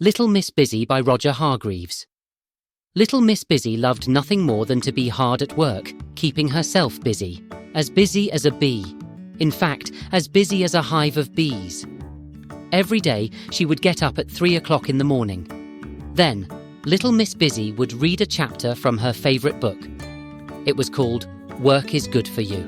Little Miss Busy by Roger Hargreaves. Little Miss Busy loved nothing more than to be hard at work, keeping herself busy as a bee. In fact, as busy as a hive of bees. Every day, she would get up at 3 o'clock in the morning. Then, Little Miss Busy would read a chapter from her favourite book. It was called Work is Good for You.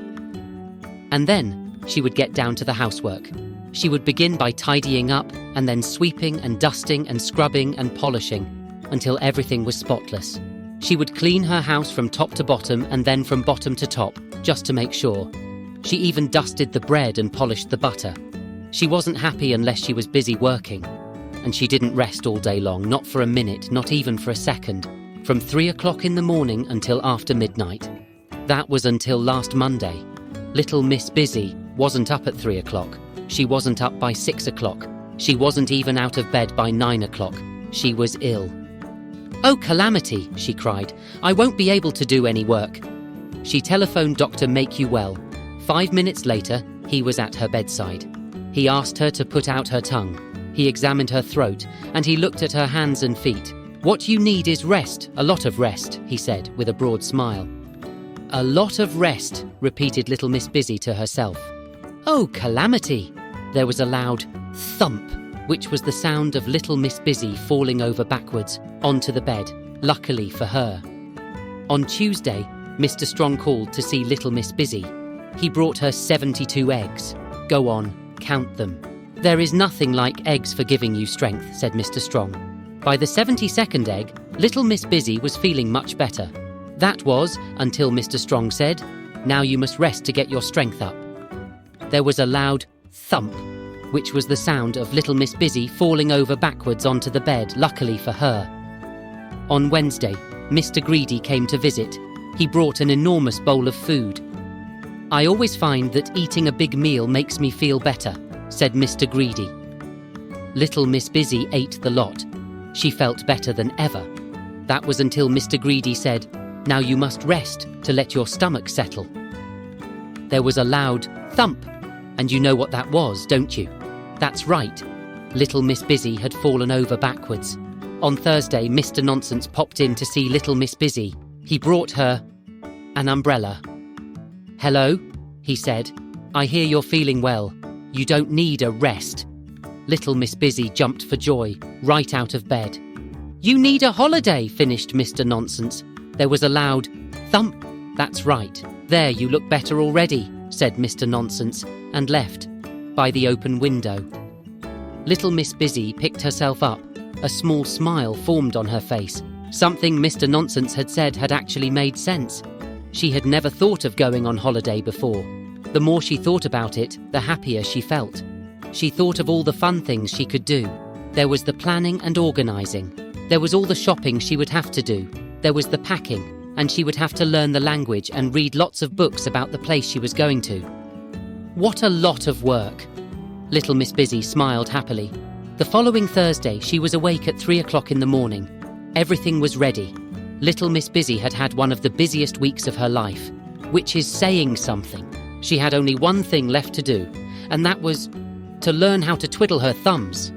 And then, she would get down to the housework. She would begin by tidying up and then sweeping and dusting and scrubbing and polishing until everything was spotless. She would clean her house from top to bottom and then from bottom to top, just to make sure. She even dusted the bread and polished the butter. She wasn't happy unless she was busy working. And she didn't rest all day long, not for a minute, not even for a second, from 3 o'clock in the morning until after midnight. That was until last Monday. Little Miss Busy wasn't up at 3 o'clock. She wasn't up by 6 o'clock. She wasn't even out of bed by 9 o'clock. She was ill. "Oh, calamity," she cried. "I won't be able to do any work." She telephoned Dr. Make You Well. 5 minutes later, he was at her bedside. He asked her to put out her tongue. He examined her throat, and he looked at her hands and feet. "What you need is rest, a lot of rest," he said with a broad smile. "A lot of rest," repeated Little Miss Busy to herself. "Oh, calamity!" There was a loud thump, which was the sound of Little Miss Busy falling over backwards onto the bed, luckily for her. On Tuesday, Mr. Strong called to see Little Miss Busy. He brought her 72 eggs. "Go on, count them. There is nothing like eggs for giving you strength," said Mr. Strong. By the 72nd egg, Little Miss Busy was feeling much better. That was until Mr. Strong said, "Now you must rest to get your strength up." There was a loud thump, which was the sound of Little Miss Busy falling over backwards onto the bed, luckily for her. On Wednesday, Mr. Greedy came to visit. He brought an enormous bowl of food. "I always find that eating a big meal makes me feel better," said Mr. Greedy. Little Miss Busy ate the lot. She felt better than ever. That was until Mr. Greedy said, "Now you must rest to let your stomach settle." There was a loud thump, and you know what that was, don't you? That's right. Little Miss Busy had fallen over backwards. On Thursday, Mr. Nonsense popped in to see Little Miss Busy. He brought her an umbrella. "Hello," he said. "I hear you're feeling well. You don't need a rest." Little Miss Busy jumped for joy, right out of bed. "You need a holiday," finished Mr. Nonsense. There was a loud thump. "That's right. There, you look better already," said Mr. Nonsense, and left by the open window. Little Miss Busy picked herself up. A small smile formed on her face. Something Mr. Nonsense had said had actually made sense. She had never thought of going on holiday before. The more she thought about it, the happier she felt. She thought of all the fun things she could do. There was the planning and organising. There was all the shopping she would have to do. There was the packing, and she would have to learn the language and read lots of books about the place she was going to. What a lot of work! Little Miss Busy smiled happily. The following Thursday, she was awake at 3 o'clock in the morning. Everything was ready. Little Miss Busy had had one of the busiest weeks of her life, which is saying something. She had only one thing left to do, and that was to learn how to twiddle her thumbs.